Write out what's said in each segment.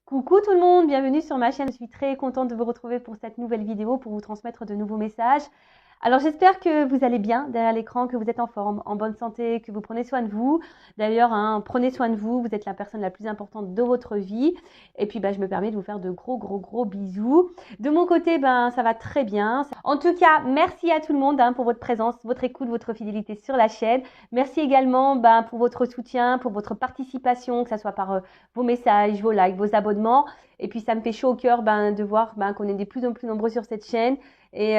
Coucou tout le monde, bienvenue sur ma chaîne. Je suis très contente de vous retrouver pour cette nouvelle vidéo, pour vous transmettre de nouveaux messages. Alors j'espère que vous allez bien derrière l'écran, que vous êtes en forme, en bonne santé, que vous prenez soin de vous. D'ailleurs, prenez soin de vous, vous êtes la personne la plus importante de votre vie. Et puis je me permets de vous faire de gros bisous. De mon côté, ça va très bien. En tout cas, merci à tout le monde pour votre présence, votre écoute, votre fidélité sur la chaîne. Merci également pour votre soutien, pour votre participation, que ce soit par vos messages, vos likes, vos abonnements. Et puis ça me fait chaud au cœur de voir qu'on est de plus en plus nombreux sur cette chaîne. Et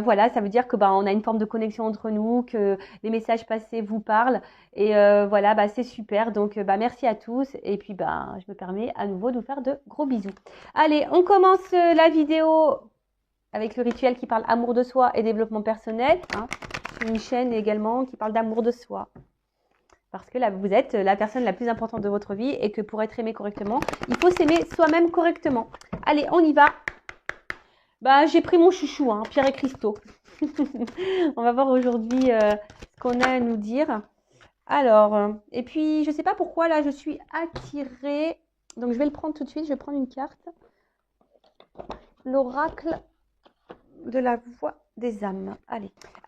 voilà, ça veut dire que on a une forme de connexion entre nous, que les messages passés vous parlent. Et voilà, c'est super. Donc merci à tous. Et puis je me permets à nouveau de vous faire de gros bisous. Allez, on commence la vidéo avec le rituel qui parle amour de soi et développement personnel. C'est une chaîne également qui parle d'amour de soi. Parce que là, vous êtes la personne la plus importante de votre vie et que pour être aimé correctement, il faut s'aimer soi-même correctement. Allez, on y va. J'ai pris mon chouchou, Pierre et Christo. On va voir aujourd'hui ce qu'on a à nous dire. Alors, et puis, je ne sais pas pourquoi, là, je suis attirée. Donc, je vais le prendre tout de suite. Je vais prendre une carte. L'oracle de la voix des âmes.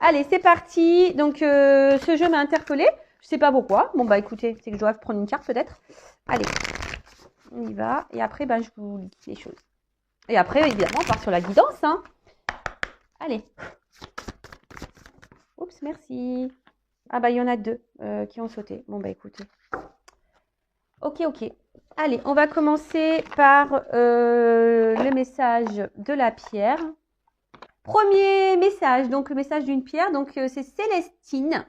Allez, c'est parti. Donc, ce jeu m'a interpellée. Je ne sais pas pourquoi. Bon, écoutez, c'est que je dois prendre une carte peut-être. Allez, on y va. Et après, je vous lis les choses. Et après, évidemment, on part sur la guidance. Allez. Oups, merci. Il y en a deux qui ont sauté. Bon, écoutez. Ok. Allez, on va commencer par le message de la pierre. Premier message, donc le message d'une pierre. Donc, c'est Célestine.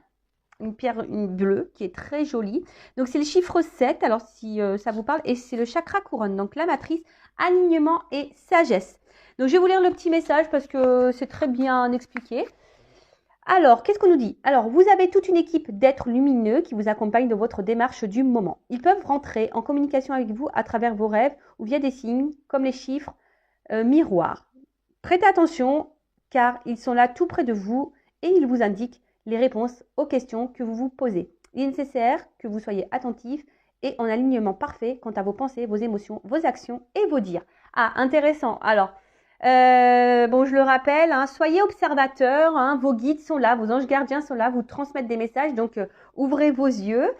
Une pierre bleue qui est très jolie. Donc, c'est le chiffre 7. Alors, si ça vous parle. Et c'est le chakra couronne. Donc, la matrice, alignement et sagesse. Donc, je vais vous lire le petit message parce que c'est très bien expliqué. Alors, qu'est-ce qu'on nous dit? Alors, vous avez toute une équipe d'êtres lumineux qui vous accompagnent dans votre démarche du moment. Ils peuvent rentrer en communication avec vous à travers vos rêves ou via des signes comme les chiffres miroirs. Prêtez attention car ils sont là tout près de vous et ils vous indiquent les réponses aux questions que vous vous posez. Il est nécessaire que vous soyez attentif et en alignement parfait quant à vos pensées, vos émotions, vos actions et vos dires. Intéressant. Alors, je le rappelle, soyez observateurs, vos guides sont là, vos anges gardiens sont là, vous transmettent des messages, donc ouvrez vos yeux,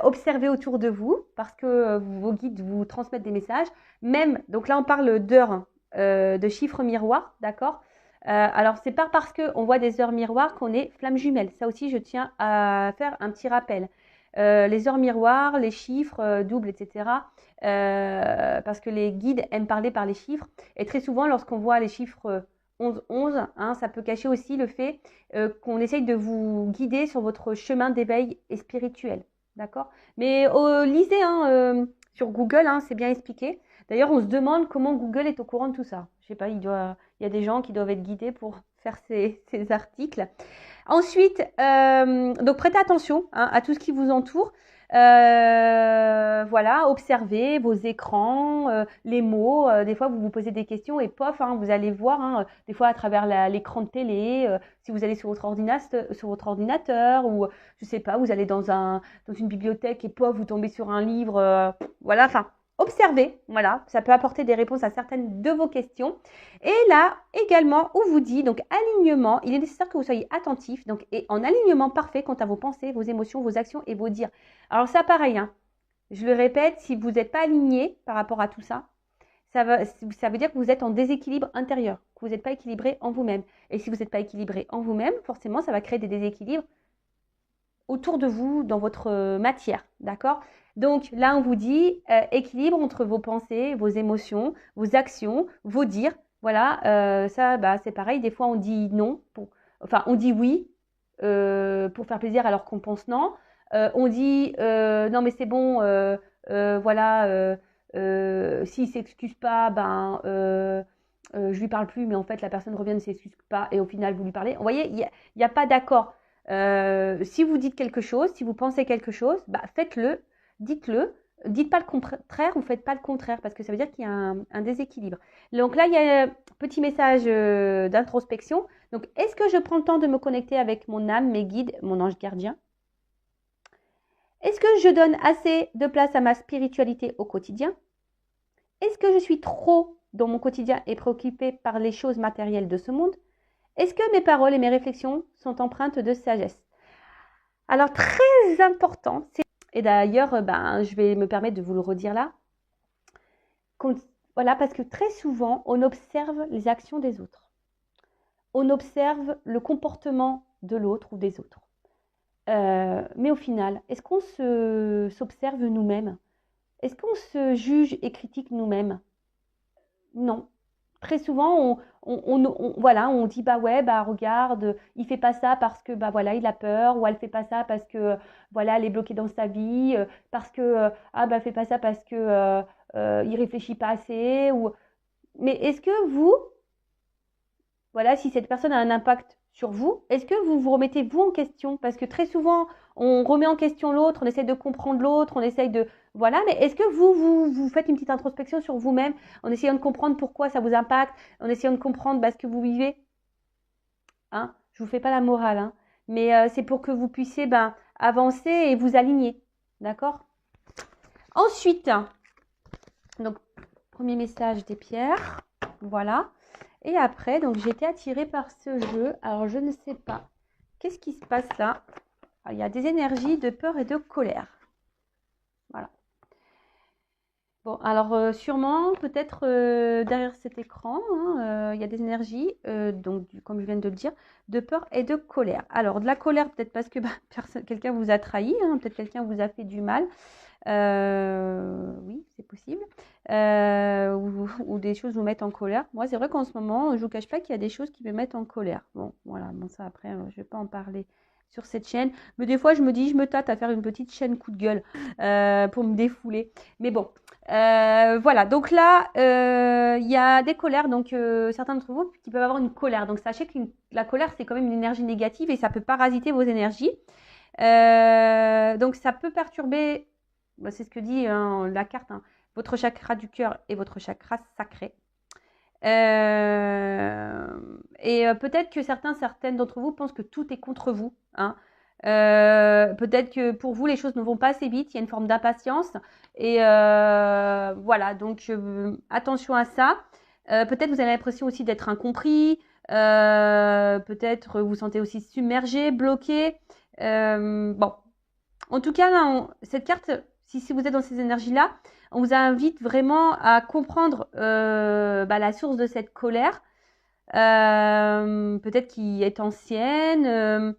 observez autour de vous parce que vos guides vous transmettent des messages. Même, donc là on parle d'heures, de chiffres miroirs, d'accord? Alors, c'est pas parce qu'on voit des heures miroirs qu'on est flamme jumelle. Ça aussi, je tiens à faire un petit rappel. Les heures miroirs, les chiffres doubles, etc. Parce que les guides aiment parler par les chiffres. Et très souvent, lorsqu'on voit les chiffres 11, ça peut cacher aussi le fait qu'on essaye de vous guider sur votre chemin d'éveil et spirituel. D'accord? Mais lisez sur Google, c'est bien expliqué. D'ailleurs, on se demande comment Google est au courant de tout ça. Je sais pas, il y a des gens qui doivent être guidés pour faire ces articles. Ensuite, donc prêtez attention à tout ce qui vous entoure. Voilà, observez vos écrans, les mots. Des fois, vous vous posez des questions et pof, vous allez voir, des fois à travers l'écran de télé, si vous allez sur votre ordinateur ou je sais pas, vous allez dans une bibliothèque et pof, vous tombez sur un livre. Voilà, observez, voilà, ça peut apporter des réponses à certaines de vos questions. Et là, également, on vous dit, donc alignement, il est nécessaire que vous soyez attentif, donc et en alignement parfait quant à vos pensées, vos émotions, vos actions et vos dires. Alors ça, pareil, je le répète, si vous n'êtes pas aligné par rapport à tout ça, ça veut dire que vous êtes en déséquilibre intérieur, que vous n'êtes pas équilibré en vous-même. Et si vous n'êtes pas équilibré en vous-même, forcément, ça va créer des déséquilibres autour de vous, dans votre matière, d'accord? Donc là, on vous dit équilibre entre vos pensées, vos émotions, vos actions, vos dires. Voilà, ça, c'est pareil. Des fois, on dit non, on dit oui pour faire plaisir alors qu'on pense non. On dit non, mais c'est bon, voilà, s'il ne s'excuse pas, je lui parle plus, mais en fait, la personne revient, ne s'excuse pas, et au final, vous lui parlez. Vous voyez, il n'y a pas d'accord. Si vous dites quelque chose, si vous pensez quelque chose, faites-le, dites-le, dites pas le contraire ou faites pas le contraire parce que ça veut dire qu'il y a un déséquilibre. Donc là, il y a un petit message d'introspection. Donc, est-ce que je prends le temps de me connecter avec mon âme, mes guides, mon ange gardien? Est-ce que je donne assez de place à ma spiritualité au quotidien? Est-ce que je suis trop dans mon quotidien et préoccupée par les choses matérielles de ce monde? Est-ce que mes paroles et mes réflexions sont empreintes de sagesse? Alors, très important, et d'ailleurs, je vais me permettre de vous le redire là, voilà, parce que très souvent, on observe les actions des autres. On observe le comportement de l'autre ou des autres. Mais au final, est-ce qu'on s'observe nous-mêmes? Est-ce qu'on se juge et critique nous-mêmes? Non. Très souvent, voilà, on dit bah ouais, bah regarde, il fait pas ça parce que bah voilà, il a peur, ou elle fait pas ça parce que voilà, elle est bloquée dans sa vie, parce que ah bah fait pas ça parce que il réfléchit pas assez, ou mais est-ce que vous, voilà, si cette personne a un impact sur vous, est-ce que vous vous remettez vous en question? Parce que très souvent, on remet en question l'autre, on essaie de comprendre l'autre, on essaye de... Voilà, mais est-ce que vous faites une petite introspection sur vous-même en essayant de comprendre pourquoi ça vous impacte, en essayant de comprendre ce que vous vivez? Hein? Je ne vous fais pas la morale, hein, mais c'est pour que vous puissiez avancer et vous aligner. D'accord? Ensuite, donc, premier message des pierres. Voilà. Et après, donc j'ai été attirée par ce jeu. Alors, je ne sais pas. Qu'est-ce qui se passe là? Il y a des énergies de peur et de colère. Voilà. Bon, alors sûrement, peut-être derrière cet écran, hein, il y a des énergies, donc comme je viens de le dire, de peur et de colère. Alors, de la colère, peut-être parce que quelqu'un vous a trahi, hein, peut-être quelqu'un vous a fait du mal. Oui, c'est possible. Ou des choses vous mettent en colère. Moi, c'est vrai qu'en ce moment, je ne vous cache pas qu'il y a des choses qui me mettent en colère. Bon, voilà, bon ça après, je ne vais pas en parler sur cette chaîne. Mais des fois, je me dis, je me tâte à faire une petite chaîne coup de gueule pour me défouler. Mais bon, voilà. Donc là, il y a des colères. Donc, certains d'entre vous qui peuvent avoir une colère. Donc, sachez que la colère, c'est quand même une énergie négative et ça peut parasiter vos énergies. Donc, ça peut perturber... C'est ce que dit la carte, hein, votre chakra du cœur et votre chakra sacré. Peut-être que certaines d'entre vous pensent que tout est contre vous. Hein. Peut-être que pour vous, les choses ne vont pas assez vite. Il y a une forme d'impatience. Et voilà, donc attention à ça. Peut-être vous avez l'impression aussi d'être incompris. Peut-être vous sentez aussi submergé, bloqué. Bon, en tout cas, là, cette carte... Si vous êtes dans ces énergies-là, on vous invite vraiment à comprendre la source de cette colère, peut-être qui est ancienne.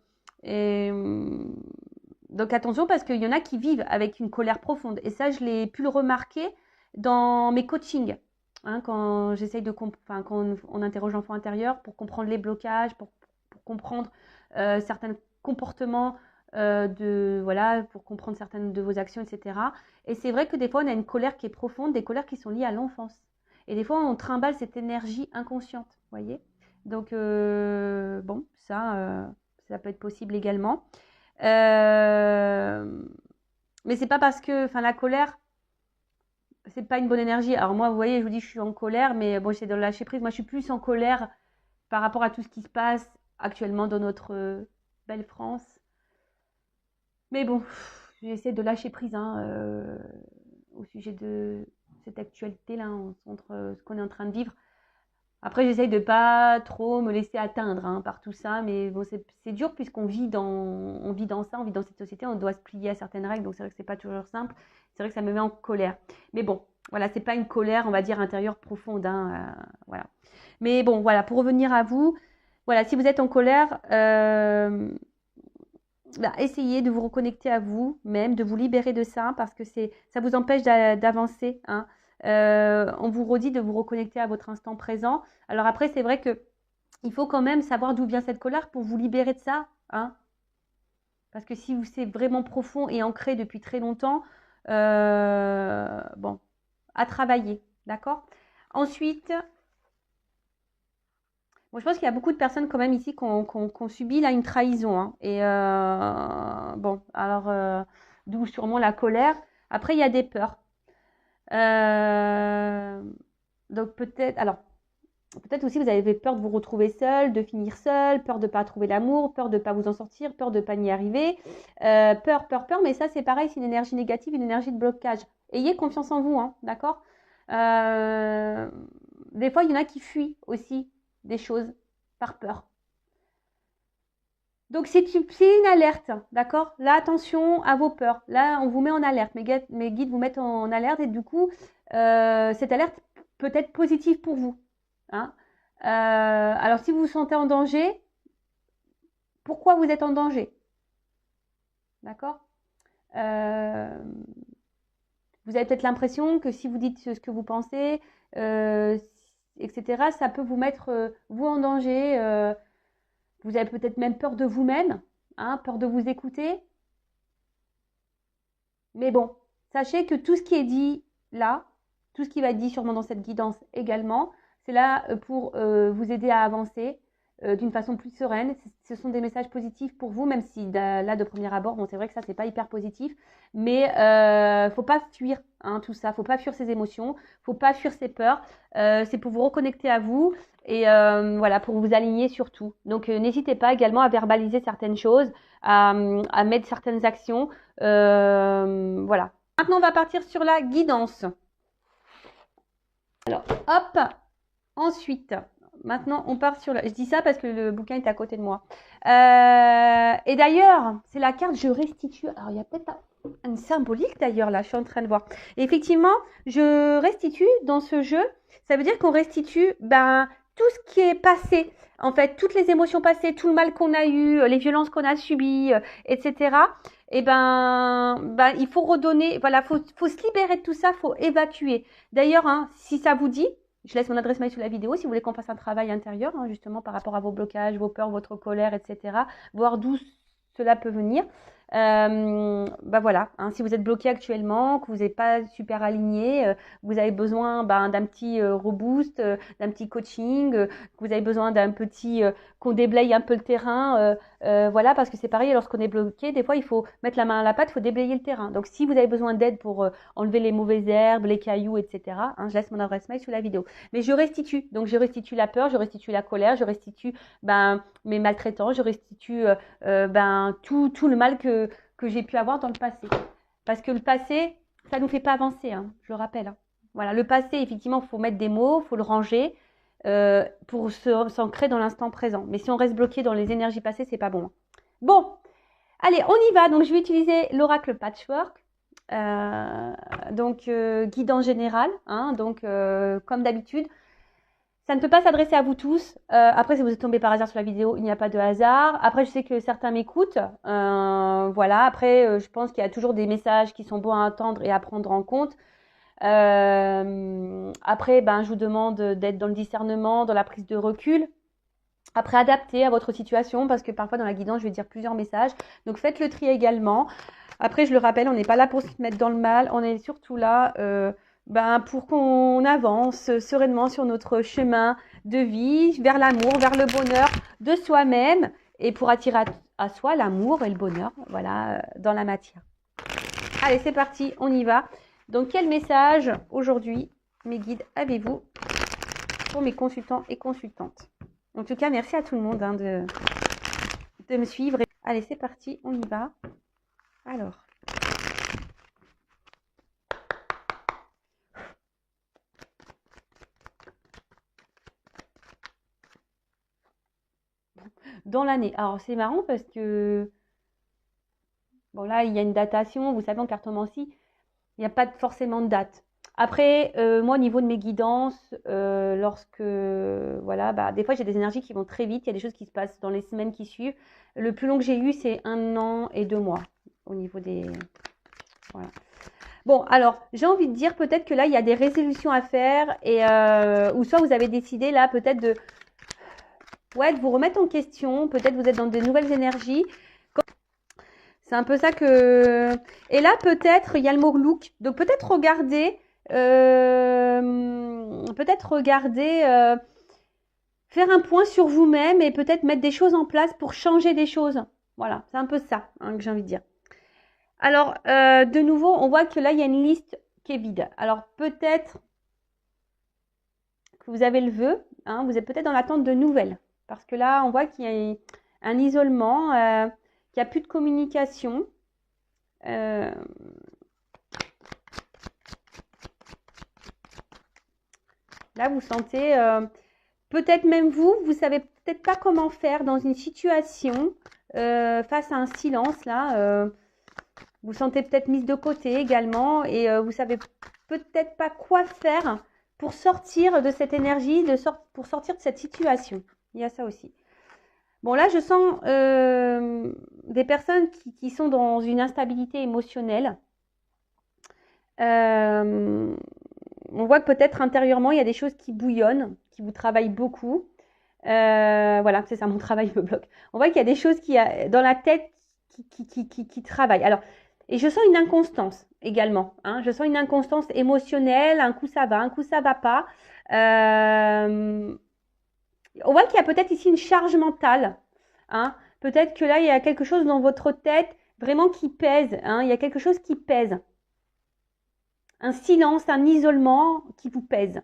Donc attention, parce qu'il y en a qui vivent avec une colère profonde. Et ça, je l'ai pu le remarquer dans mes coachings. Hein, quand j'essaye quand on interroge l'enfant intérieur pour comprendre les blocages, pour comprendre certains comportements, pour comprendre certaines de vos actions, etc. Et c'est vrai que des fois, on a une colère qui est profonde, des colères qui sont liées à l'enfance. Et des fois, on trimballe cette énergie inconsciente, vous voyez. Donc, bon, ça peut être possible également. Mais c'est pas parce que, la colère, c'est pas une bonne énergie. Alors moi, vous voyez, je vous dis, je suis en colère, mais bon, j'essaie de lâcher prise. Moi, je suis plus en colère par rapport à tout ce qui se passe actuellement dans notre belle France. Mais bon, j'essaie de lâcher prise au sujet de cette actualité-là, entre ce qu'on est en train de vivre. Après, j'essaye de pas trop me laisser atteindre par tout ça, mais bon, c'est dur puisqu'on vit on vit dans ça, on vit dans cette société, on doit se plier à certaines règles, donc c'est vrai que c'est pas toujours simple. C'est vrai que ça me met en colère. Mais bon, voilà, c'est pas une colère, on va dire, intérieure profonde, voilà. Mais bon, voilà, pour revenir à vous, voilà, si vous êtes en colère, essayez de vous reconnecter à vous-même, de vous libérer de ça, parce que ça vous empêche d'avancer. Hein. On vous redit de vous reconnecter à votre instant présent. Alors après, c'est vrai que il faut quand même savoir d'où vient cette colère pour vous libérer de ça. Hein. Parce que si c'est vraiment profond et ancré depuis très longtemps, bon, à travailler. D'accord? Ensuite... Bon, je pense qu'il y a beaucoup de personnes quand même ici qui ont subi là une trahison. Hein. Et bon, alors d'où sûrement la colère. Après, il y a des peurs. Donc peut-être aussi vous avez peur de vous retrouver seul, de finir seul, peur de ne pas trouver l'amour, peur de ne pas vous en sortir, peur de ne pas y arriver. Peur, mais ça c'est pareil, c'est une énergie négative, une énergie de blocage. Ayez confiance en vous, hein, d'accord? Des fois, il y en a qui fuient aussi des choses par peur. Donc, c'est une alerte, d'accord? Là, attention à vos peurs. Là, on vous met en alerte. Mes guides vous mettent en alerte et du coup, cette alerte peut être positive pour vous. Hein. Alors, si vous vous sentez en danger, pourquoi vous êtes en danger? D'accord? Vous avez peut-être l'impression que si vous dites ce que vous pensez, etc., ça peut vous mettre, vous, en danger. Vous avez peut-être même peur de vous-même, hein, peur de vous écouter. Mais bon, sachez que tout ce qui est dit là, tout ce qui va être dit sûrement dans cette guidance également, c'est là pour vous aider à avancer d'une façon plus sereine. Ce sont des messages positifs pour vous, même si là, de premier abord, bon, c'est vrai que ça, c'est pas hyper positif. Mais faut pas fuir tout ça, faut pas fuir ses émotions, faut pas fuir ses peurs. C'est pour vous reconnecter à vous et voilà, pour vous aligner surtout. Donc, n'hésitez pas également à verbaliser certaines choses, à mettre certaines actions. Voilà. Maintenant, on va partir sur la guidance. Alors, hop. Ensuite, maintenant, on part sur la... Je dis ça parce que le bouquin est à côté de moi. Et d'ailleurs, c'est la carte « Je restitue ». Alors, il y a peut-être une symbolique d'ailleurs, là, je suis en train de voir. Et effectivement, je restitue dans ce jeu. Ça veut dire qu'on restitue tout ce qui est passé. En fait, toutes les émotions passées, tout le mal qu'on a eu, les violences qu'on a subies, etc. Et il faut redonner, voilà, faut se libérer de tout ça, faut évacuer. D'ailleurs, si ça vous dit, je laisse mon adresse mail sous la vidéo si vous voulez qu'on fasse un travail intérieur, justement par rapport à vos blocages, vos peurs, votre colère, etc. Voir d'où cela peut venir. Voilà, si vous êtes bloqué actuellement, que vous n'êtes pas super aligné, vous avez besoin d'un petit reboost, d'un petit coaching, que vous avez besoin d'un petit qu'on déblaye un peu le terrain, voilà, parce que c'est pareil, lorsqu'on est bloqué, des fois il faut mettre la main à la pâte, il faut déblayer le terrain. Donc si vous avez besoin d'aide pour enlever les mauvaises herbes, les cailloux, etc., je laisse mon adresse mail sous la vidéo. Mais je restitue, donc je restitue la peur, je restitue la colère, je restitue mes maltraitants, je restitue tout le mal que j'ai pu avoir dans le passé. Parce que le passé, ça ne nous fait pas avancer, je le rappelle. Voilà, le passé, effectivement, il faut mettre des mots, il faut le ranger pour s'ancrer dans l'instant présent. Mais si on reste bloqué dans les énergies passées, c'est pas bon. Bon, allez, on y va. Donc, je vais utiliser l'oracle Patchwork. Guidance générale, donc comme d'habitude. Ça ne peut pas s'adresser à vous tous. Après, si vous êtes tombé par hasard sur la vidéo, il n'y a pas de hasard. Après, je sais que certains m'écoutent. Voilà. Après, je pense qu'il y a toujours des messages qui sont bons à entendre et à prendre en compte. Après, je vous demande d'être dans le discernement, dans la prise de recul. Après, adapté à votre situation, parce que parfois, dans la guidance, je vais dire plusieurs messages. Donc, faites le tri également. Après, je le rappelle, on n'est pas là pour se mettre dans le mal. On est surtout là... pour qu'on avance sereinement sur notre chemin de vie, vers l'amour, vers le bonheur de soi-même et pour attirer à soi l'amour et le bonheur, voilà, dans la matière. Allez, c'est parti, on y va. Donc, quel message aujourd'hui, mes guides, avez-vous pour mes consultants et consultantes? En tout cas, merci à tout le monde de me suivre. Allez, c'est parti, on y va. Alors. Dans l'année. Alors, c'est marrant parce que, bon, là, il y a une datation. Vous savez, en cartomancie, il n'y a pas forcément de date. Après, moi, au niveau de mes guidances, lorsque, voilà, des fois, j'ai des énergies qui vont très vite. Il y a des choses qui se passent dans les semaines qui suivent. Le plus long que j'ai eu, c'est 1 an et 2 mois au niveau des... Voilà. Bon, alors, j'ai envie de dire peut-être que là, il y a des résolutions à faire et ou soit vous avez décidé, là, peut-être de vous remettre en question. Peut-être vous êtes dans des nouvelles énergies. C'est un peu ça que... Et là, peut-être, il y a le mot look. Donc, peut-être regarder... faire un point sur vous-même et peut-être mettre des choses en place pour changer des choses. Voilà, c'est un peu ça que j'ai envie de dire. Alors, de nouveau, on voit que là, il y a une liste qui est vide. Alors, peut-être que vous avez le vœu. Vous êtes peut-être dans l'attente de nouvelles. Parce que là, on voit qu'il y a un isolement, qu'il n'y a plus de communication. Là, vous sentez, peut-être même vous savez peut-être pas comment faire dans une situation face à un silence, là. Vous sentez peut-être mise de côté également et vous savez peut-être pas quoi faire pour sortir de cette énergie, pour sortir de cette situation. Il y a ça aussi. Bon, là, je sens des personnes qui sont dans une instabilité émotionnelle. On voit que peut-être intérieurement, il y a des choses qui bouillonnent, qui vous travaillent beaucoup. Voilà, c'est ça, mon travail me bloque. On voit qu'il y a des choses dans la tête qui travaillent. Alors, et je sens une inconstance également. Hein. Je sens une inconstance émotionnelle. Un coup ça va, un coup ça va pas. On voit qu'il y a peut-être ici une charge mentale. Hein. Peut-être que là, il y a quelque chose dans votre tête vraiment qui pèse. Hein. Il y a quelque chose qui pèse. Un silence, un isolement qui vous pèse.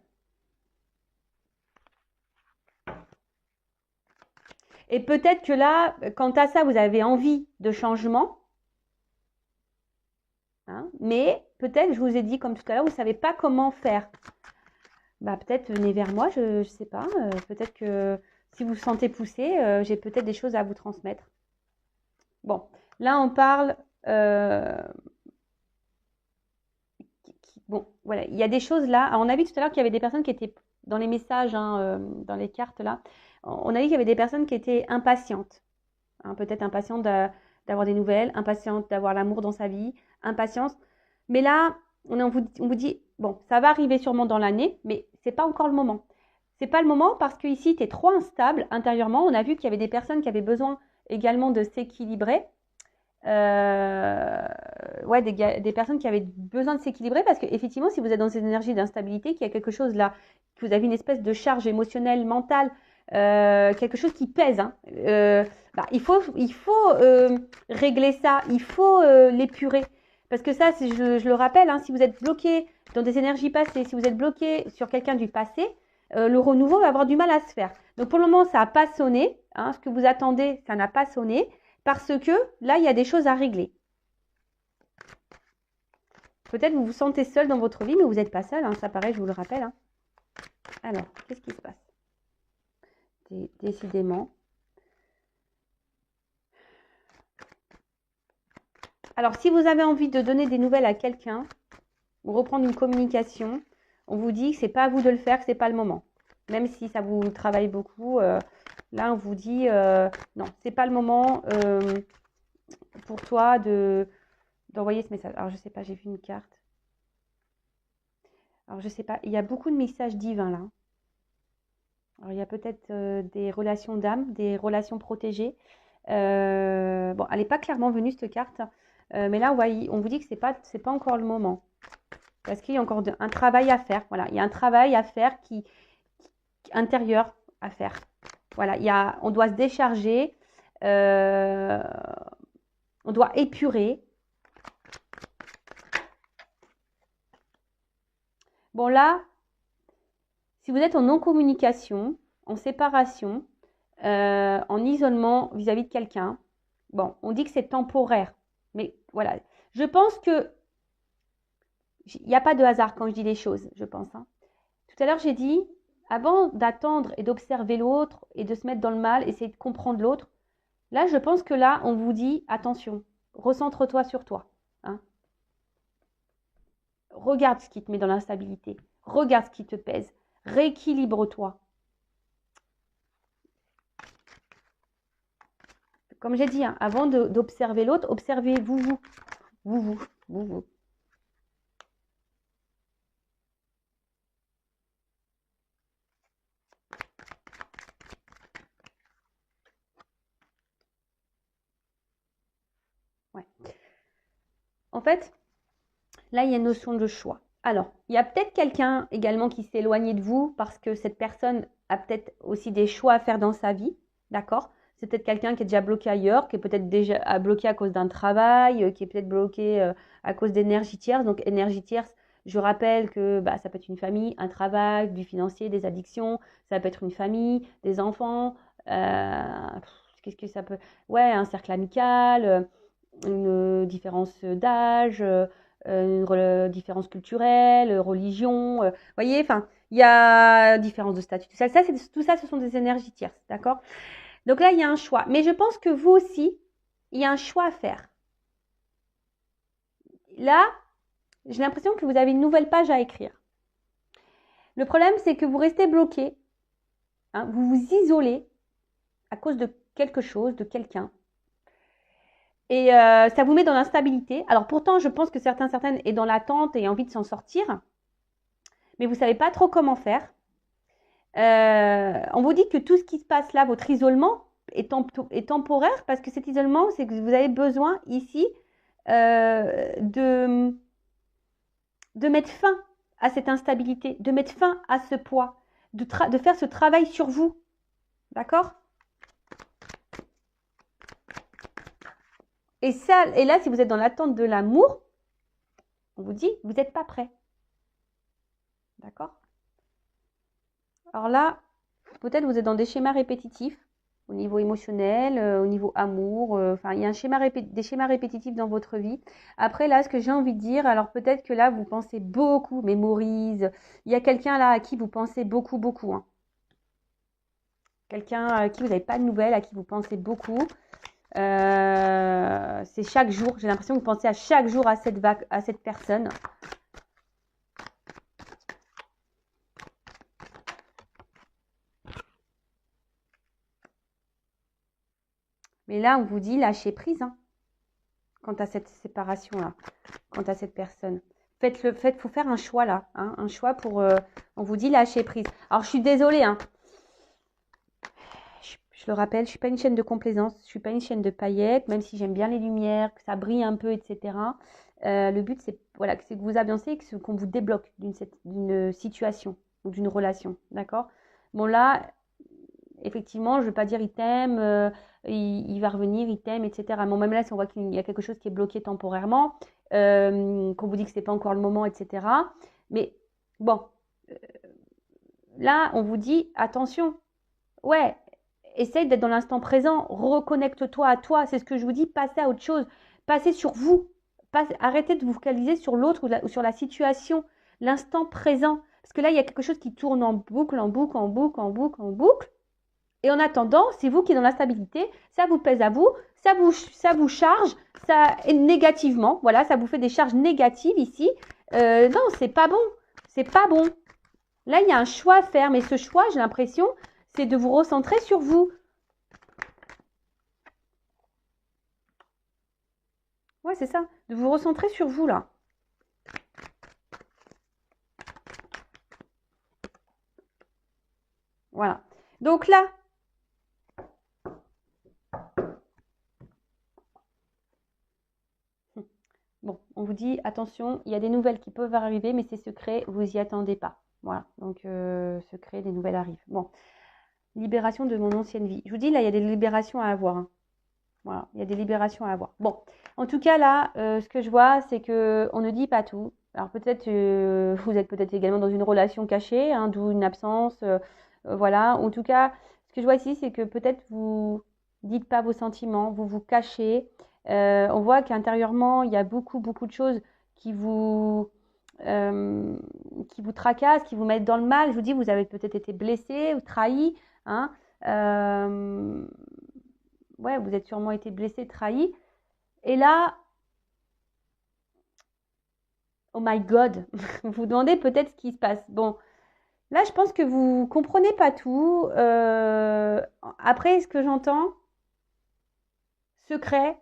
Et peut-être que là, quant à ça, vous avez envie de changement. Hein, mais peut-être, je vous ai dit comme tout à l'heure, vous ne savez pas comment faire. Bah, peut-être venez vers moi, je ne sais pas. Peut-être que si vous vous sentez poussé, j'ai peut-être des choses à vous transmettre. Bon, là on parle... bon, voilà, il y a des choses là. Alors, on a vu tout à l'heure qu'il y avait des personnes qui étaient dans les messages, hein, dans les cartes là. On a vu qu'il y avait des personnes qui étaient impatientes. Hein, peut-être impatientes d'avoir des nouvelles, impatientes d'avoir l'amour dans sa vie, impatience. Mais là, on vous dit, bon, ça va arriver sûrement dans l'année, mais c'est pas encore le moment. C'est pas le moment parce que ici, tu es trop instable intérieurement. On a vu qu'il y avait des personnes qui avaient besoin également de s'équilibrer. Ouais, des personnes qui avaient besoin de s'équilibrer parce qu'effectivement, si vous êtes dans cette énergie d'instabilité, qu'il y a quelque chose là, que vous avez une espèce de charge émotionnelle, mentale, quelque chose qui pèse, hein, bah, il faut régler ça, il faut l'épurer. Parce que ça, je le rappelle, hein, si vous êtes bloqué dans des énergies passées, si vous êtes bloqué sur quelqu'un du passé, le renouveau va avoir du mal à se faire. Donc pour le moment, ça n'a pas sonné. Hein, ce que vous attendez, ça n'a pas sonné. Parce que là, il y a des choses à régler. Peut-être vous vous sentez seul dans votre vie, mais vous n'êtes pas seul. Hein, ça paraît, je vous le rappelle. Hein. Alors, qu'est-ce qui se passe? Décidément. Alors, si vous avez envie de donner des nouvelles à quelqu'un, ou reprendre une communication, on vous dit que ce n'est pas à vous de le faire, que ce n'est pas le moment. Même si ça vous travaille beaucoup, là, on vous dit non, ce n'est pas le moment pour toi d'envoyer ce message. Alors, je ne sais pas, j'ai vu une carte. Alors, je ne sais pas, il y a beaucoup de messages divins là. Alors, il y a peut-être des relations d'âme, des relations protégées. Bon, elle n'est pas clairement venue cette carte, mais là, ouais, on vous dit que ce n'est pas encore le moment. Parce qu'il y a encore un travail à faire. Voilà, il y a un travail à faire intérieur à faire. Voilà, on doit se décharger, on doit épurer. Bon là, si vous êtes en non-communication, en séparation, en isolement vis-à-vis de quelqu'un, bon, on dit que c'est temporaire. Mais voilà, je pense que il n'y a pas de hasard quand je dis les choses, je pense. Hein. Tout à l'heure, j'ai dit, avant d'attendre et d'observer l'autre et de se mettre dans le mal, essayer de comprendre l'autre, là, je pense que là, on vous dit, attention, recentre-toi sur toi. Hein. Regarde ce qui te met dans l'instabilité. Regarde ce qui te pèse. Rééquilibre-toi. Comme j'ai dit, hein, avant d'observer l'autre, observez-vous, vous. Ouais. En fait, là, il y a une notion de choix. Alors, il y a peut-être quelqu'un également qui s'est éloigné de vous parce que cette personne a peut-être aussi des choix à faire dans sa vie, d'accord? C'est peut-être quelqu'un qui est déjà bloqué ailleurs, qui est peut-être déjà bloqué à cause d'un travail, qui est peut-être bloqué à cause d'énergie tierce. Donc, énergie tierce, je rappelle que bah, ça peut être une famille, un travail, du financier, des addictions, ça peut être une famille, des enfants, qu'est-ce que ça peut... Ouais, un cercle amical, une différence d'âge, différence culturelle, religion, voyez, enfin, il y a différence de statut. Tout ça, ce sont des énergies tierces, d'accord? Donc là, il y a un choix. Mais je pense que vous aussi, il y a un choix à faire. Là, j'ai l'impression que vous avez une nouvelle page à écrire. Le problème, c'est que vous restez bloqué, hein, vous vous isolez à cause de quelque chose, de quelqu'un. Et ça vous met dans l'instabilité. Alors pourtant, je pense que certaines est dans l'attente et envie de s'en sortir. Mais vous ne savez pas trop comment faire. On vous dit que tout ce qui se passe là, votre isolement, est temporaire parce que cet isolement, c'est que vous avez besoin ici de mettre fin à cette instabilité, de mettre fin à ce poids, de faire ce travail sur vous. D'accord? Et là, si vous êtes dans l'attente de l'amour, on vous dit, vous n'êtes pas prêt. D'accord? Alors là, peut-être vous êtes dans des schémas répétitifs au niveau émotionnel, au niveau amour. Enfin, il y a des schémas répétitifs dans votre vie. Après, là, ce que j'ai envie de dire, alors peut-être que là, vous pensez beaucoup, mémorise. Il y a quelqu'un là à qui vous pensez beaucoup, beaucoup. Hein. Quelqu'un à qui vous n'avez pas de nouvelles, à qui vous pensez beaucoup. C'est chaque jour. J'ai l'impression que vous pensez à chaque jour à cette personne. Mais là, on vous dit lâcher prise hein, quant à cette séparation-là, quant à cette personne. Faut faire un choix là, hein, un choix pour. On vous dit lâcher prise. Alors, je suis désolée, hein. Je le rappelle, je suis pas une chaîne de complaisance, je suis pas une chaîne de paillettes, même si j'aime bien les lumières, que ça brille un peu, etc. Le but, c'est voilà, que vous avancez, qu'on vous débloque d'une situation ou d'une relation, d'accord? Bon là, effectivement, je ne veux pas dire il t'aime, il va revenir, il t'aime, etc. Bon, même là, si on voit qu'il y a quelque chose qui est bloqué temporairement, qu'on vous dit que ce n'est pas encore le moment, etc. Mais bon, là, on vous dit attention, ouais, essaye d'être dans l'instant présent, reconnecte-toi à toi, c'est ce que je vous dis, passez à autre chose, passez sur vous, arrêtez de vous focaliser sur l'autre ou sur la situation, l'instant présent. Parce que là, il y a quelque chose qui tourne en boucle, en boucle, en boucle, en boucle, en boucle. Et en attendant, c'est vous qui êtes dans l'instabilité, ça vous pèse à vous, ça vous charge, ça négativement, voilà, ça vous fait des charges négatives ici. Non, c'est pas bon, c'est pas bon. Là, il y a un choix à faire, mais ce choix, j'ai l'impression, c'est de vous recentrer sur vous. Ouais, c'est ça, de vous recentrer sur vous là. Voilà. Donc là, bon, on vous dit, attention, il y a des nouvelles qui peuvent arriver, mais c'est secret, vous n'y attendez pas. Voilà, donc secret, des nouvelles arrivent. Bon, libération de mon ancienne vie. Je vous dis, là, il y a des libérations à avoir. Hein. Voilà, il y a des libérations à avoir. Bon, en tout cas, là, ce que je vois, c'est qu'on ne dit pas tout. Alors peut-être, vous êtes peut-être également dans une relation cachée, hein, d'où une absence. Voilà, en tout cas, ce que je vois ici, c'est que peut-être vous dites pas vos sentiments, vous vous cachez. On voit qu'intérieurement, il y a beaucoup, beaucoup de choses qui euh, qui vous tracassent, qui vous mettent dans le mal. Je vous dis, vous avez peut-être été blessé ou trahi. Hein, ouais, vous êtes sûrement été blessé, trahi. Et là, oh my God, vous vous demandez peut-être ce qui se passe. Bon, là, je pense que vous comprenez pas tout. Après, ce que j'entends, secret.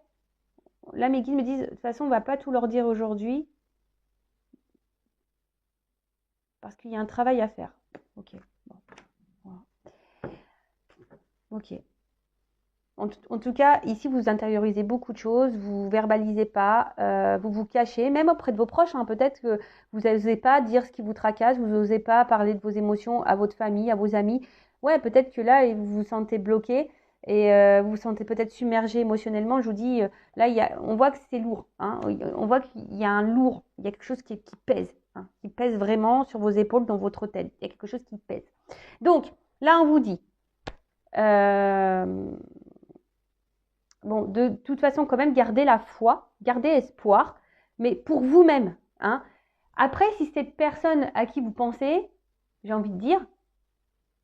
Là, mes guides me disent, de toute façon, on va pas tout leur dire aujourd'hui. Parce qu'il y a un travail à faire. Ok. Bon. Voilà. Ok. En tout cas, ici, vous intériorisez beaucoup de choses, vous verbalisez pas, vous vous cachez, même auprès de vos proches. Hein, peut-être que vous n'osez pas dire ce qui vous tracasse, vous n'osez pas parler de vos émotions à votre famille, à vos amis. Ouais, peut-être que là, vous vous sentez bloqué et vous vous sentez peut-être submergé émotionnellement. Je vous dis, là, on voit que c'est lourd. Hein, on voit qu'il y a un lourd, il y a quelque chose qui pèse, hein, qui pèse vraiment sur vos épaules dans votre tête. Il y a quelque chose qui pèse. Donc, là, on vous dit... bon, de toute façon, quand même, gardez la foi, gardez espoir. mais pour vous-même. Hein. Après, si cette personne à qui vous pensez, j'ai envie de dire,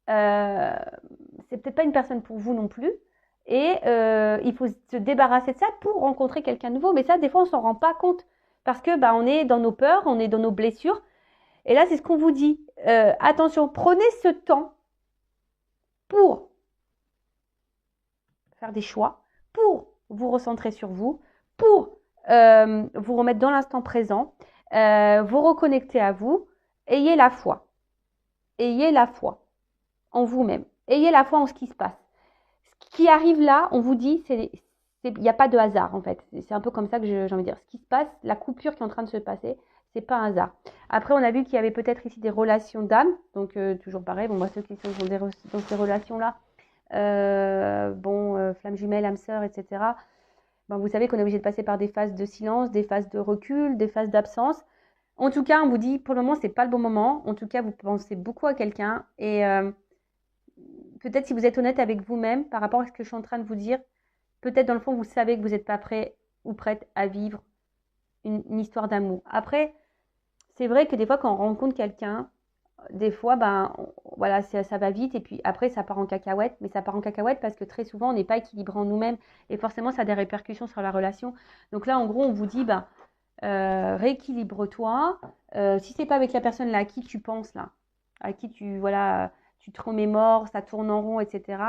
c'est peut-être pas une personne pour vous non plus. Et il faut se débarrasser de ça pour rencontrer quelqu'un de nouveau. Mais ça, des fois, on s'en rend pas compte. Parce que on est dans nos peurs, on est dans nos blessures. Et là, c'est ce qu'on vous dit. Attention, prenez ce temps pour faire des choix, pour vous recentrer sur vous, pour vous remettre dans l'instant présent, vous reconnecter à vous. Ayez la foi. Ayez la foi en vous-même. Ayez la foi en ce qui se passe. Ce qui arrive là, on vous dit, il n'y a pas de hasard en fait. C'est un peu comme ça que j'ai envie de dire. Ce qui se passe, la coupure qui est en train de se passer, c'est pas un hasard. Après, on a vu qu'il y avait peut-être ici des relations d'âme. Donc, toujours pareil. Bon, moi, ceux qui sont dans ces relations-là, flamme jumelle, âme sœur, etc. Vous savez qu'on est obligé de passer par des phases de silence, des phases de recul, des phases d'absence. En tout cas, on vous dit, pour le moment, c'est pas le bon moment. En tout cas, vous pensez beaucoup à quelqu'un. Et peut-être si vous êtes honnête avec vous-même par rapport à ce que je suis en train de vous dire, peut-être dans le fond, vous savez que vous n'êtes pas prêt ou prête à vivre une histoire d'amour. Après, c'est vrai que des fois, quand on rencontre quelqu'un, des fois, voilà, ça va vite et puis après, ça part en cacahuète. Mais ça part en cacahuète parce que très souvent, on n'est pas équilibré en nous-mêmes et forcément, ça a des répercussions sur la relation. Donc là, en gros, on vous dit, rééquilibre-toi. Si c'est pas avec la personne là à qui tu penses là, à qui tu te remémores, ça tourne en rond, etc.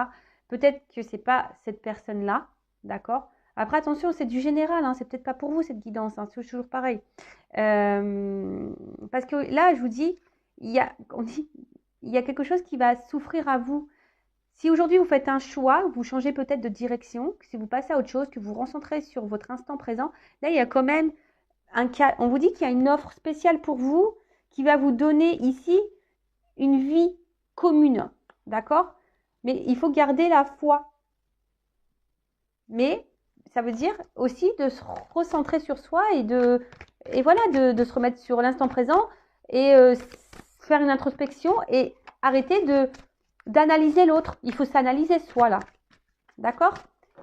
Peut-être que c'est pas cette personne là, d'accord. Après attention, c'est du général, hein, c'est peut-être pas pour vous cette guidance, hein, c'est toujours pareil. Parce que là, je vous dis, il y a quelque chose qui va souffrir à vous. Si aujourd'hui vous faites un choix, vous changez peut-être de direction, si vous passez à autre chose, que vous vous recentrez sur votre instant présent, là il y a quand même un cas, on vous dit qu'il y a une offre spéciale pour vous qui va vous donner ici une vie commune, d'accord? Mais il faut garder la foi. Mais ça veut dire aussi de se recentrer sur soi et de se remettre sur l'instant présent et faire une introspection et arrêter d'analyser l'autre. Il faut s'analyser soi là, d'accord?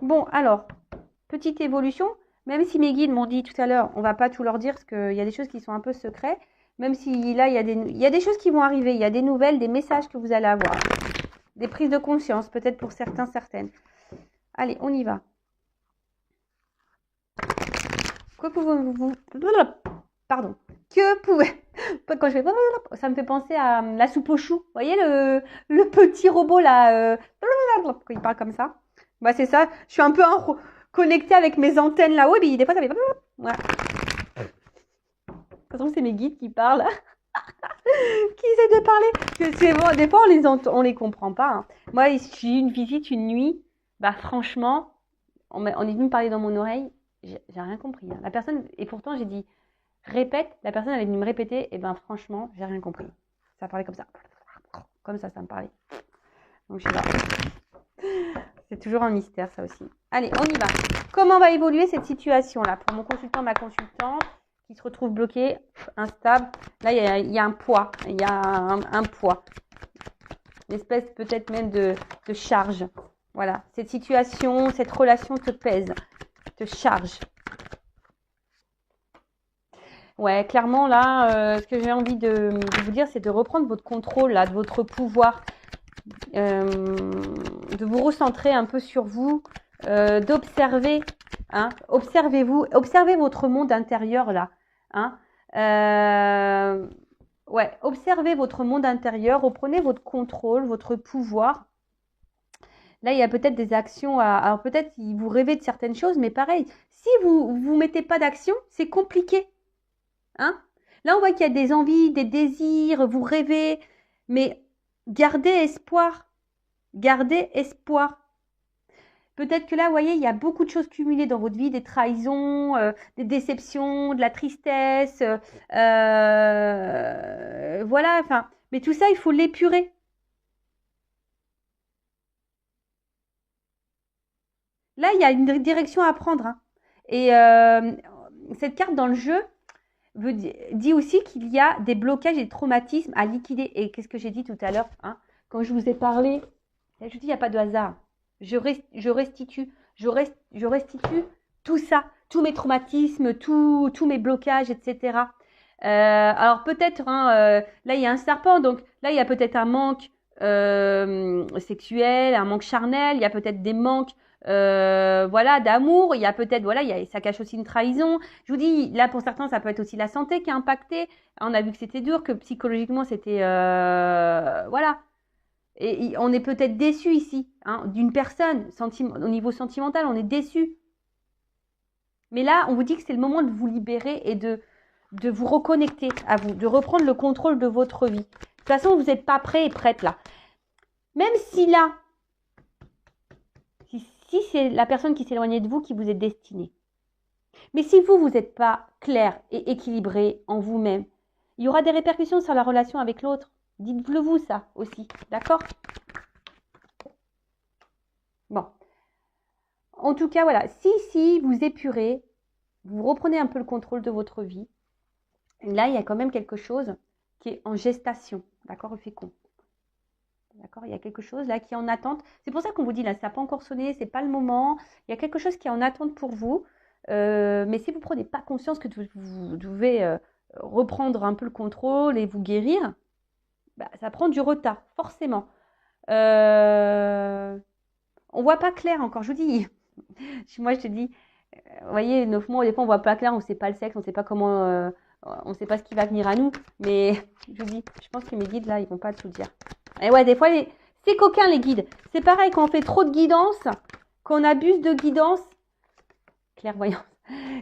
Bon, alors, petite évolution. Même si mes guides m'ont dit tout à l'heure, on ne va pas tout leur dire parce qu'il y a des choses qui sont un peu secrets. Même si là, il y a des choses qui vont arriver. Il y a des nouvelles, des messages que vous allez avoir. Des prises de conscience, peut-être pour certains, certaines. Allez, on y va. Que pouvez-vous... Pardon. Que pouvez... Quand je fais... Ça me fait penser à la soupe aux choux. Vous voyez le petit robot là quand il parle comme ça. C'est ça. Je suis un peu connectée avec mes antennes là-haut. Et des fois, ça fait... Voilà. De toute façon, c'est mes guides qui parlent. Qui essaient de parler. Que c'est bon. Des fois, on les comprend pas. Hein. Moi, j'ai eu une visite une nuit. Franchement, on est venu me parler dans mon oreille. J'ai rien compris. Hein. La personne, et pourtant, j'ai dit, répète. La personne, elle est venue me répéter. Et franchement, j'ai rien compris. Ça parlait comme ça. Comme ça me parlait. Donc, je sais pas. C'est toujours un mystère, ça aussi. Allez, on y va. Comment va évoluer cette situation-là pour mon consultant, ma consultante qui se retrouve bloqué, instable. Là, il y a un poids. Il y a un poids. Une espèce peut-être même de charge. Voilà. Cette situation, cette relation te pèse, te charge. Ouais, clairement, là, ce que j'ai envie de vous dire, c'est de reprendre votre contrôle, là, de votre pouvoir. De vous recentrer un peu sur vous, d'observer, hein, observez-vous, observez votre monde intérieur là, hein, observez votre monde intérieur, reprenez votre contrôle, votre pouvoir. Là, il y a peut-être des actions, alors peut-être vous rêvez de certaines choses, mais pareil, si vous mettez pas d'action, c'est compliqué, hein. Là, on voit qu'il y a des envies, des désirs, vous rêvez, mais gardez espoir. Gardez espoir. Peut-être que là, vous voyez, il y a beaucoup de choses cumulées dans votre vie, des trahisons, des déceptions, de la tristesse. Voilà, mais tout ça, il faut l'épurer. Là, il y a une direction à prendre. Hein. Et cette carte dans le jeu dit aussi qu'il y a des blocages et des traumatismes à liquider. Et qu'est-ce que j'ai dit tout à l'heure, hein, quand je vous ai parlé, je dis, il n'y a pas de hasard. Je restitue tout ça, tous mes traumatismes, tous mes blocages, etc. Alors peut-être, hein, là il y a un serpent, donc là il y a peut-être un manque sexuel, un manque charnel, il y a peut-être des manques voilà, d'amour, il y a peut-être, voilà, ça cache aussi une trahison. Je vous dis, là pour certains, ça peut être aussi la santé qui est impactée. On a vu que c'était dur, que psychologiquement c'était, voilà. Et on est peut-être déçu ici, hein, d'une personne, au niveau sentimental, on est déçu. Mais là, on vous dit que c'est le moment de vous libérer et de vous reconnecter à vous, de reprendre le contrôle de votre vie. De toute façon, vous n'êtes pas prêt et prête là. Même si là, si c'est la personne qui s'éloignait de vous qui vous est destinée. Mais si vous n'êtes pas clair et équilibré en vous-même, il y aura des répercussions sur la relation avec l'autre. Dites-le vous ça aussi, d'accord? Bon. En tout cas, voilà. Si vous épurez, vous reprenez un peu le contrôle de votre vie, là, il y a quand même quelque chose qui est en gestation, d'accord, au fécond. D'accord, il y a quelque chose là qui est en attente. C'est pour ça qu'on vous dit là, ça n'a pas encore sonné, c'est pas le moment. Il y a quelque chose qui est en attente pour vous. Mais si vous ne prenez pas conscience que vous devez reprendre un peu le contrôle et vous guérir, bah, ça prend du retard, forcément. On ne voit pas clair encore, je vous dis. Moi, je te dis, vous voyez, 9 mois, des fois, on ne voit pas clair, on ne sait pas le sexe, on ne sait pas comment, on ne sait pas ce qui va venir à nous. Mais je vous dis, je pense que mes guides, là, ils ne vont pas tout dire. Et ouais, des fois, c'est coquin, les guides. C'est pareil, quand on fait trop de guidance, qu'on abuse de guidance, clairvoyance,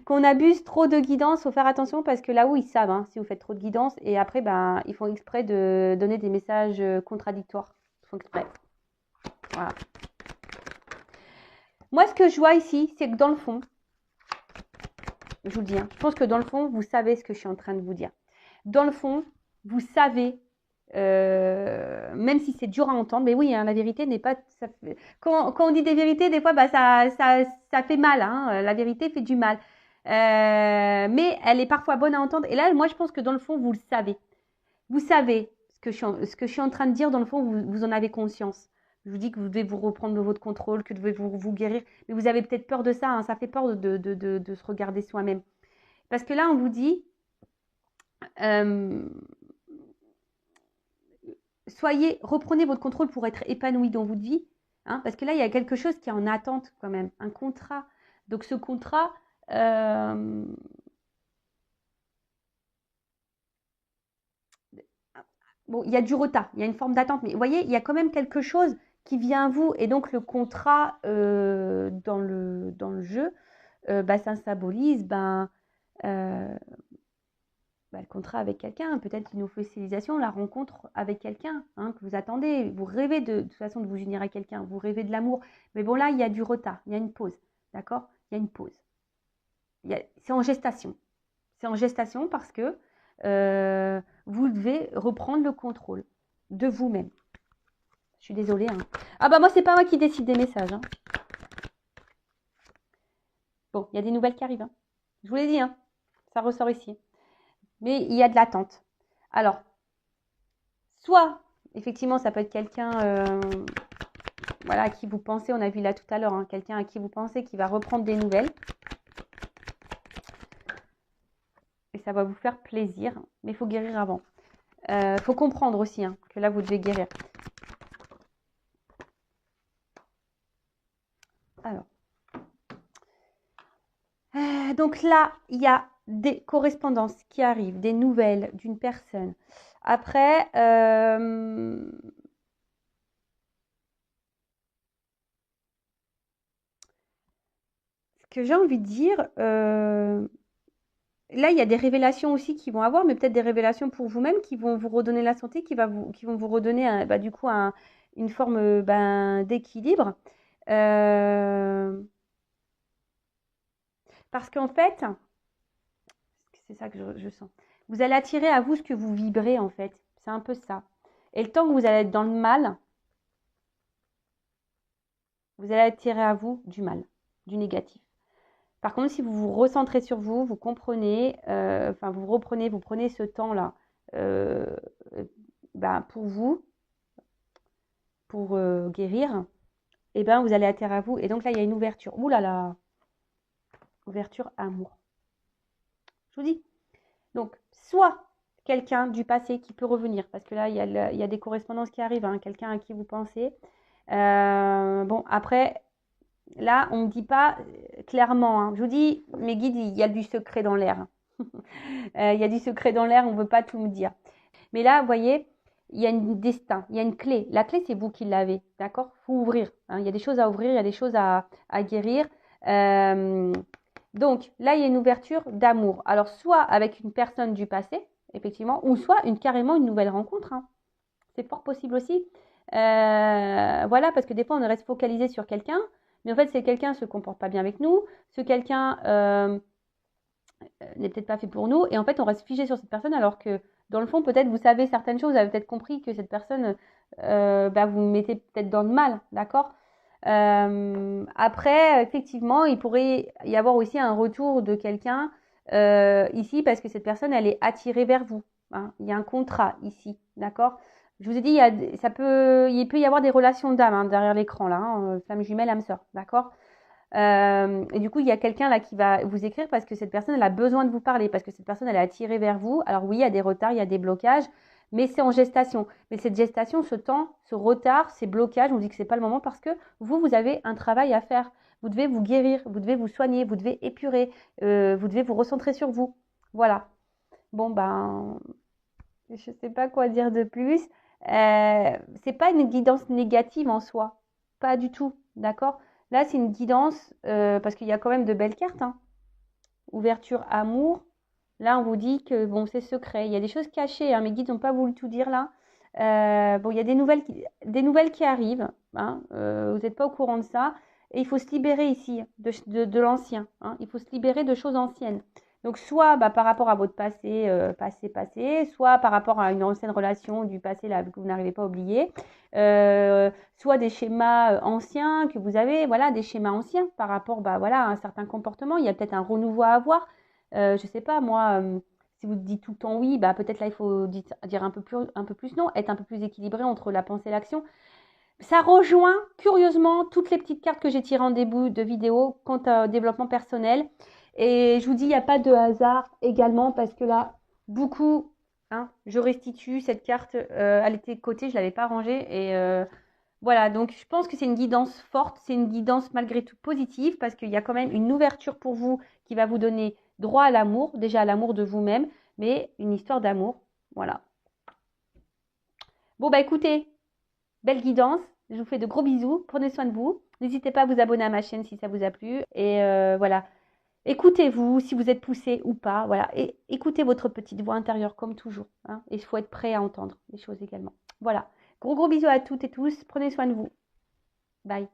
qu'on abuse trop de guidance, il faut faire attention parce que là où ils savent, hein, si vous faites trop de guidance, et après, ben, ils font exprès de donner des messages contradictoires. Ils font exprès. Voilà. Moi, ce que je vois ici, c'est que dans le fond, je vous le dis, hein, je pense que dans le fond, vous savez ce que je suis en train de vous dire. Dans le fond, vous savez, même si c'est dur à entendre, mais oui, hein, la vérité n'est pas... Quand on dit des vérités, des fois, bah, ça fait mal. Hein, la vérité fait du mal. Mais elle est parfois bonne à entendre. Et là, moi, je pense que dans le fond, vous le savez. Vous savez ce que je suis en train de dire. Dans le fond, vous en avez conscience. Je vous dis que vous devez vous reprendre votre contrôle, que vous devez vous guérir. Mais vous avez peut-être peur de ça. Hein, ça fait peur de se regarder soi-même. Parce que là, on vous dit... reprenez votre contrôle pour être épanoui dans votre vie, hein, parce que là, il y a quelque chose qui est en attente quand même, un contrat. Donc ce contrat, bon, il y a du retard, il y a une forme d'attente, mais vous voyez, il y a quand même quelque chose qui vient à vous, et donc le contrat dans le jeu, bah, ça symbolise le contrat avec quelqu'un, peut-être une officialisation, la rencontre avec quelqu'un hein, que vous attendez. Vous rêvez de toute façon de vous unir à quelqu'un, vous rêvez de l'amour. Mais bon, là, il y a du retard, il y a une pause. D'accord? Il y a une pause. C'est en gestation. C'est en gestation parce que vous devez reprendre le contrôle de vous-même. Je suis désolée. Hein. Ah bah moi, c'est pas moi qui décide des messages. Hein. Bon, il y a des nouvelles qui arrivent. Hein. Je vous l'ai dit, hein. Ça ressort ici. Mais il y a de l'attente. Alors, soit, effectivement, ça peut être quelqu'un voilà, à qui vous pensez, on a vu là tout à l'heure, hein, quelqu'un à qui vous pensez qui va reprendre des nouvelles. Et ça va vous faire plaisir, mais il faut guérir avant. Il faut comprendre aussi hein, que là, vous devez guérir. Alors. Donc là, il y a des correspondances qui arrivent, des nouvelles d'une personne. Après, ce que j'ai envie de dire, là, il y a des révélations aussi qui vont avoir, mais peut-être des révélations pour vous-même qui vont vous redonner la santé, qui vont vous redonner du coup une forme d'équilibre. Parce qu'en fait, c'est ça que je sens. Vous allez attirer à vous ce que vous vibrez en fait. C'est un peu ça. Et le temps que vous allez être dans le mal, vous allez attirer à vous du mal, du négatif. Par contre, si vous vous recentrez sur vous, vous comprenez, vous prenez ce temps-là pour vous, pour guérir, et ben vous allez atterrir à vous. Et donc là, il y a une ouverture. Ouh là là. Ouverture amour. Je vous dis. Donc, soit quelqu'un du passé qui peut revenir, parce que là, il y a des correspondances qui arrivent, hein, quelqu'un à qui vous pensez. Bon, après, là, on ne me dit pas clairement. Hein. Je vous dis, mes guides, il y a du secret dans l'air. Il y a du secret dans l'air, on ne veut pas tout me dire. Mais là, vous voyez, il y a un destin, il y a une clé. La clé, c'est vous qui l'avez, d'accord? Il faut ouvrir. Hein. Il y a des choses à ouvrir, il y a des choses à guérir. Donc, là, il y a une ouverture d'amour. Alors, soit avec une personne du passé, effectivement, ou soit carrément une nouvelle rencontre. Hein. C'est fort possible aussi. Voilà, parce que des fois, on reste focalisé sur quelqu'un, mais en fait, c'est quelqu'un ne se comporte pas bien avec nous. Ce quelqu'un n'est peut-être pas fait pour nous. Et en fait, on reste figé sur cette personne alors que, dans le fond, peut-être vous savez certaines choses, vous avez peut-être compris que cette personne, vous mettez peut-être dans le mal, d'accord? Après, effectivement, il pourrait y avoir aussi un retour de quelqu'un ici parce que cette personne, elle est attirée vers vous. Hein. Il y a un contrat ici, d'accord? Je vous ai dit, il peut y avoir des relations d'âme hein, derrière l'écran là, hein, flamme jumelle, âme sœur, d'accord? Et du coup, il y a quelqu'un là qui va vous écrire parce que cette personne, elle a besoin de vous parler, parce que cette personne, elle est attirée vers vous. Alors oui, il y a des retards, il y a des blocages, mais c'est en gestation. Mais cette gestation, ce temps, ce retard, ces blocages, on dit que c'est pas le moment parce que vous avez un travail à faire. Vous devez vous guérir, vous devez vous soigner, vous devez épurer, vous devez vous recentrer sur vous. Voilà. Bon, ben, je sais pas quoi dire de plus. C'est pas une guidance négative en soi. Pas du tout. D'accord? Là, c'est une guidance parce qu'il y a quand même de belles cartes. Hein. Ouverture, amour. Là, on vous dit que bon, c'est secret. Il y a des choses cachées. Hein. Mes guides n'ont pas voulu tout dire là. Bon, il y a des nouvelles qui arrivent. Hein. Vous n'êtes pas au courant de ça. Et il faut se libérer ici de l'ancien. Hein. Il faut se libérer de choses anciennes. Donc, soit par rapport à votre passé, passé, soit par rapport à une ancienne relation du passé là, que vous n'arrivez pas à oublier, soit des schémas anciens que vous avez, voilà, des schémas anciens par rapport voilà, à un certain comportement. Il y a peut-être un renouveau à avoir. Je ne sais pas, moi, si vous dites tout le temps oui, peut-être là, il faut dire un peu plus non, être un peu plus équilibré entre la pensée et l'action. Ça rejoint curieusement toutes les petites cartes que j'ai tirées en début de vidéo quant au développement personnel. Et je vous dis, il n'y a pas de hasard également parce que là, beaucoup, hein, je restitue cette carte, elle était de côté, je ne l'avais pas rangée. Et voilà, donc je pense que c'est une guidance forte, c'est une guidance malgré tout positive parce qu'il y a quand même une ouverture pour vous qui va vous donner droit à l'amour, déjà à l'amour de vous-même, mais une histoire d'amour. Voilà. Bon, écoutez, belle guidance. Je vous fais de gros bisous. Prenez soin de vous. N'hésitez pas à vous abonner à ma chaîne si ça vous a plu. Et voilà. Écoutez-vous si vous êtes poussé ou pas. Voilà. Et écoutez votre petite voix intérieure comme toujours. Hein. Et il faut être prêt à entendre les choses également. Voilà. Gros bisous à toutes et tous. Prenez soin de vous. Bye.